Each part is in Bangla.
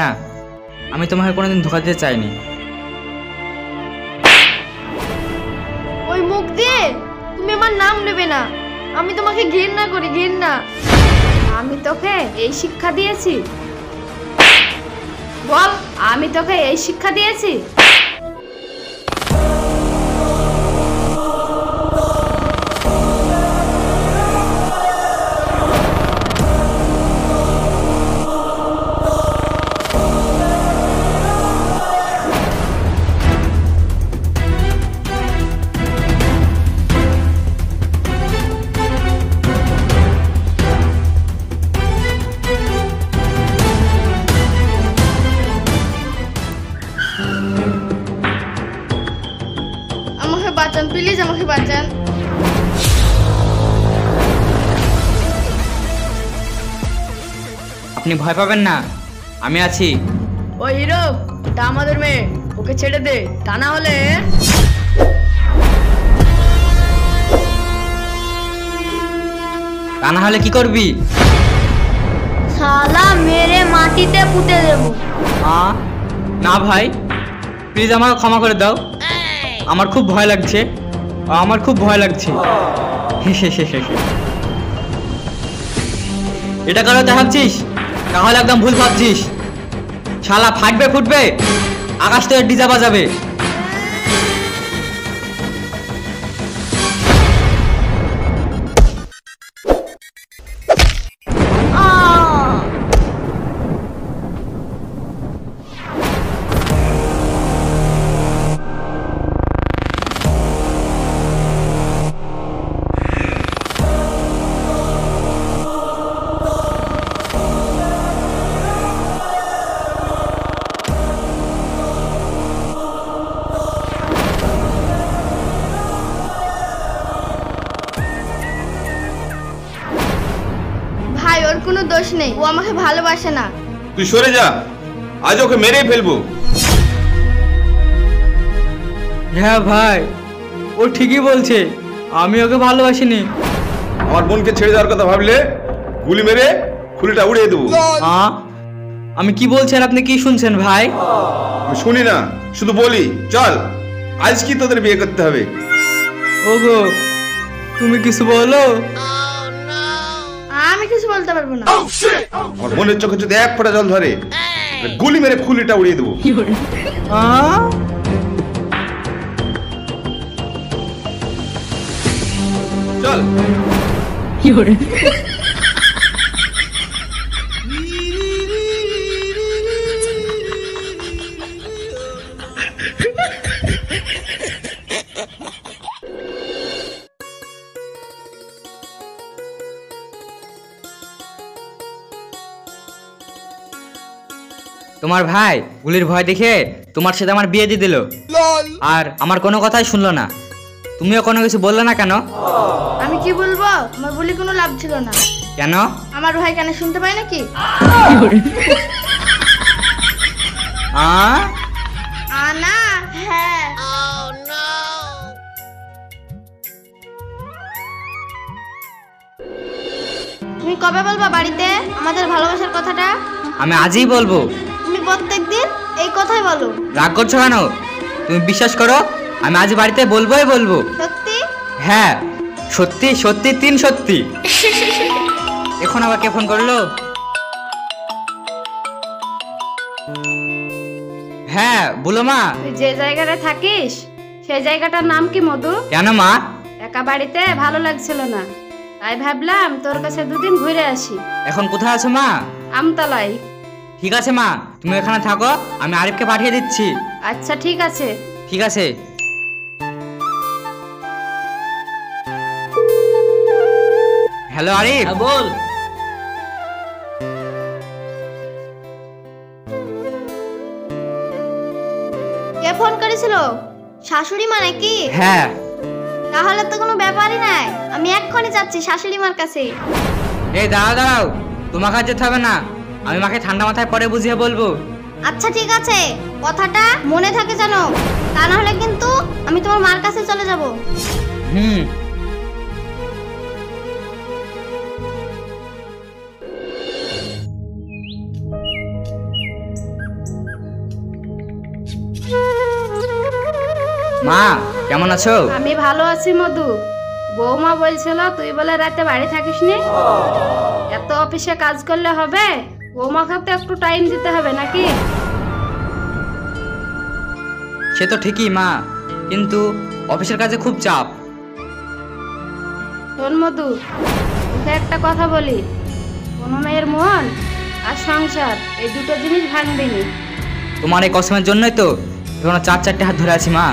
না, আমি তোমাকে কোনোদিন ধোকা দিতে চাইনি। ওই মুখ দিয়ে তুমি আমার নাম নেবে না। আমি তোমাকে ঘৃণা করি, ঘৃণা। আমি তোকে এই শিক্ষা দিয়েছি? বল, আমি তোকে এই শিক্ষা দিয়েছি? আমাকে বাঁচান প্লিজ, আমাকে বাঁচান। আপনি ভয় পাবেন না, আমি আছি। ওই হিরো, এটা আমাদের মেয়ে, ওকে ছেড়ে দে, তা না হলে। তা না হলে কি করবি? শালা মেরে মাটিতে পুঁতে দেবো। না ভাই, প্লিজ আমাকে ক্ষমা করে দাও। আমার খুব ভয় লাগছে, আমার খুব ভয় লাগছে। এটা কারো দেখাচ্ছিস? তাহলে একদম ভুল ভাবছিস। শালা ফাটবে ফুটবে, আকাশ থেকে ডিজা বাজাবে। ভাই ওর কোনো দোষ নেই, ও আমাকে ভালোবাসে না। তুই সরে যা, আজ ওকে মেরেই ফেলবো। হ্যাঁ ভাই, ও ঠিকই বলছে, আমি ওকে ভালোবাসিনি। আমার বোনকে ছেড়ে দেওয়ার কথা ভাবলে গুলি মেরে খুলিটা উড়িয়ে দেবো। আমি কি বলছেন, আপনি কি শুনছেন ভাই? আমি শুনি না, শুধু বলি। চল, আজ কি তোদের বিয়ে করতে হবে? ওগো, তুমি কিছু বলো। আমি কিছু বলতে পারবো না। আমার বোনের চোখে যদি এক ফোঁটা জল ধরে, গুলি মেরে খুলিটা উড়িয়ে দেবো। চল। তোমার ভাই গুলির ভয় দেখে তোমার সাথে আমার বিয়ে দিয়ে দিল, আর আমার কোনো কথাই শুনলো না। তুমিও কোনো কিছু বললে না কেন? আমি কি বলবো, আমার বলি কোনো লাভ ছিল না। কেন? আমার ভাই কেন শুনতে পায় নাকি? না, হ্যাঁ। তুমি কবে বলবা বাড়িতে আমাদের ভালোবাসার কথাটা? আমি আজই বলবো। তুমি প্রত্যেকদিন এই কথাই বলো। রাগ করছো কেন? তুমি বিশ্বাস করো, আমি আজ বাড়িতে বলবোই বলবো। সত্যি? হ্যাঁ, সত্যি সত্যি, 3 সত্যি। এখন আবার কে ফোন করলো? হ্যাঁ বলো মা। তুই যে জায়গাটা থাকিস সেই জায়গাটার নাম কি মধু? কেন মা? একা বাড়িতে ভালো লাগছিল না, তাই ভাবলাম তোর কাছে দুদিন ঘুরে আসি। এখন কোথায় আছো মা? আমতলায়। ঠিক আছে মা, তুমি এখানে থাকো, আমি আরিফকে পাঠিয়ে দিচ্ছি। আচ্ছা ঠিক আছে। ঠিক আছে। হ্যালো আরিফ। বল। কে ফোন করেছিল? শাশুড়ি মা নাকি? হ্যাঁ। তাহলে তো কোনো ব্যাপারই নাই, আমি এক্ষুনি যাচ্ছি শাশুড়ি মার কাছে। এই দাঁড়াও দাঁড়াও, তোমাকে আর যেতে হবে না, আমি মাকে ঠান্ডা মাথায় পরে বুঝিয়ে বলবো। আচ্ছা ঠিক আছে, কথাটা মনে থাকে জানো, তা না হলে কিন্তু আমি তোমার মার কাছে চলে যাব। হুম। মা কেমন আছো? আমি ভালো আছি মধু। বৌমা বলছিল তুই বলে রাতে বাড়ি থাকিস নি। এত অফিসে কাজ করলে হবে? বৌমাকে তো একটু টাইম দিতে হবে নাকি? সে তো ঠিকই মা, কিন্তু অফিসের কাজে খুব চাপ। শোন মধু, তোকে একটা কথা বলি, কোনো মেয়ের মন আর সংসার এই দুটো জিনিস ভাঙবি নি। তোমার এই কসমের জন্যই তো এখন 4-4টে হাত ধরে আছি মা।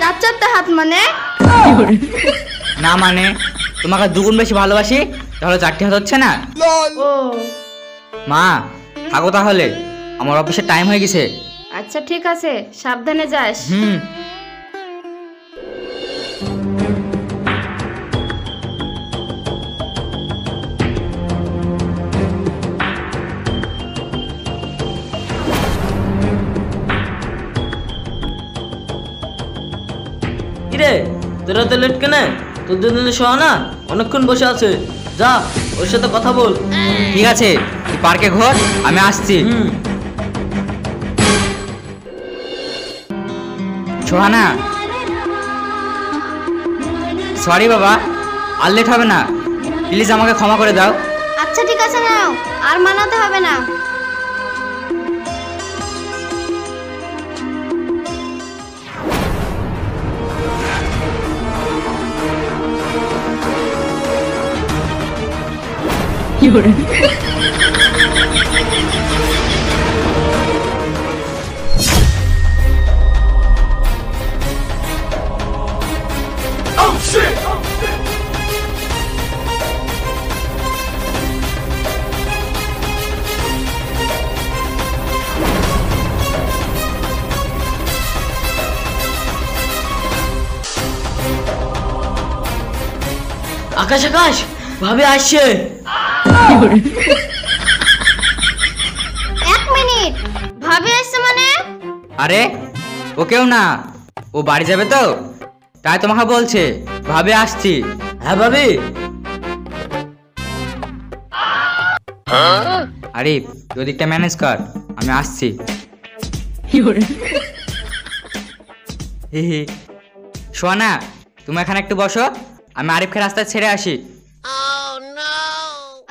4-4টে হাত মানে? না মানে তোমাকে দুগুণ বেশি ভালোবাসি, তাহলে 4টে হাত হচ্ছে না? ও মা থাকো তাহলে, আমার অফিসের টাইম হয়ে গেছে। আচ্ছা ঠিক আছে, সাবধানে যাস। হুম। কিরে তোরা তো লেট কেন? তোর জন্য সোহানা অনেকক্ষণ বসে আছে, যা ওর সাথে কথা বল। ঠিক আছে, তুই পার্কে ঘোর, আমি আসছি। সোহানা, সরি বাবা, আর লেট হবে না, প্লিজ আমাকে ক্ষমা করে দাও। আচ্ছা ঠিক আছে, নাও, আর মানাতে হবে না। আকাশ আকাশ ভাবে আসছে। 1 মিনিট, ভাবি আসছে মানে? আরে ও কেউ না, ও বাড়ি যাবে তো তাই তোমাকে বলছে ভাবে আসছি। হ্যাঁ ভাবি। আরে তুই দিকটা ম্যানেজ কর, আমি আসছি। হি হি। সোহানা তুমি এখানে একটু বসো, আমি আরিফকে রাস্তায় ছেড়ে আসি।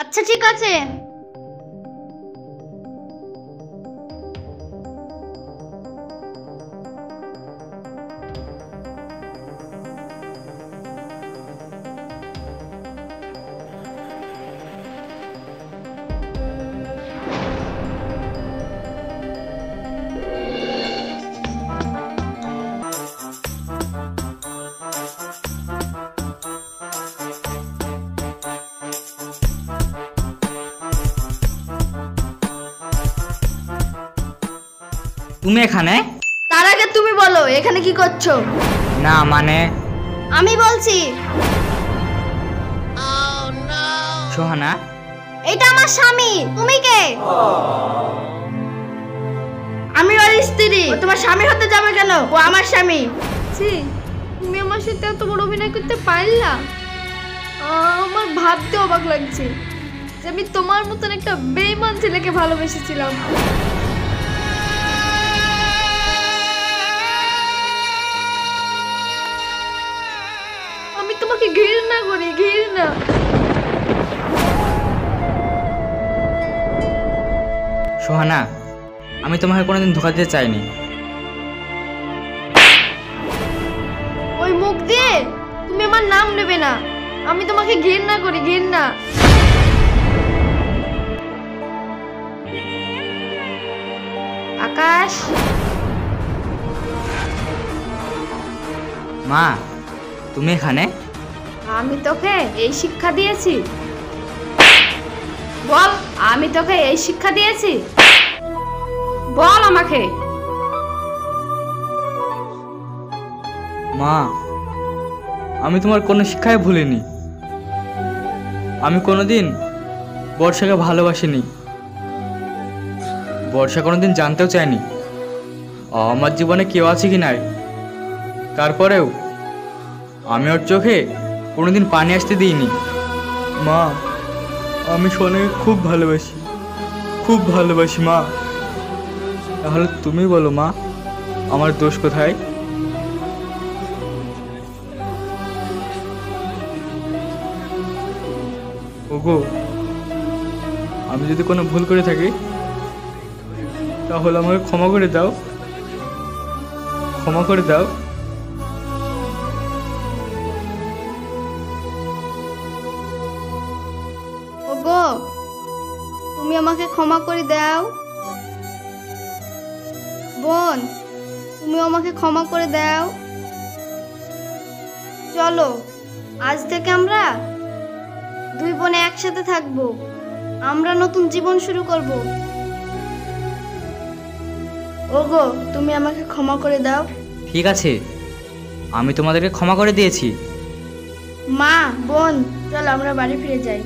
আচ্ছা ঠিক আছে। তুমি এখানে? তার আগে তুমি বলো এখানে কি করছো? না মানে আমি বলছি। সোহানা, এটা আমার স্বামী, তুমি কে? আমি ওর স্ত্রী। ও তোমার স্বামী হতে যাবে কেন? ও আমার স্বামী। ছি, তুমি আমার সাথে এত বড় অভিনয় করতে পারলা? আমার ভাবতে অবাক লাগছে যে আমি তোমার মতন একটা বেঈমান ছেলেকে ভালোবেসেছিলাম। আমি তোমাকে ঘৃণা করি, ঘৃণা। সোহানা, আমি তোমাকে কোনোদিন ধোকা দিতে চাইনি। ওই মুখ দিয়ে তুমি আমার নাম নেবে না। আমি তোমাকে ঘৃণা করি, ঘৃণা। আকাশ, মা তুমি এখানে? আমি তোকে এই শিক্ষা দিয়েছি? বল, আমি তোকে এই শিক্ষা দিয়েছি? বল আমাকে। মা আমি তোমার কোনো শিক্ষাই ভুলিনি। আমি কোনোদিন বর্ষাকে ভালোবাসিনি। বর্ষা কোনোদিন জানতেও চাইনি আমার জীবনে কেউ আছে কি নাই। তারপরেও আমি ওর চোখে কোনোদিন পানি আসতে দিইনি। মা আমি সোনাকে খুব ভালোবাসি, খুব ভালোবাসি মা। তাহলে তুমি বলো মা, আমার দোষ কোথায়? ওগো, আমি যদি কোনো ভুল করে থাকি তাহলে আমাকে ক্ষমা করে দাও, ক্ষমা করে দাও। ওগো, তুমি আমাকে ক্ষমা করে দাও। বোন, তুমি আমাকে ক্ষমা করে দাও। চলো, আজ থেকে আমরা দুই বোনে একসাথে থাকবো। আমরা নতুন জীবন শুরু করব। ওগো, তুমি আমাকে ক্ষমা করে দাও। ঠিক আছে, আমি তোমাদেরকে ক্ষমা করে দিয়েছি। মা, বোন, চলো আমরা বাড়ি ফিরে যাই।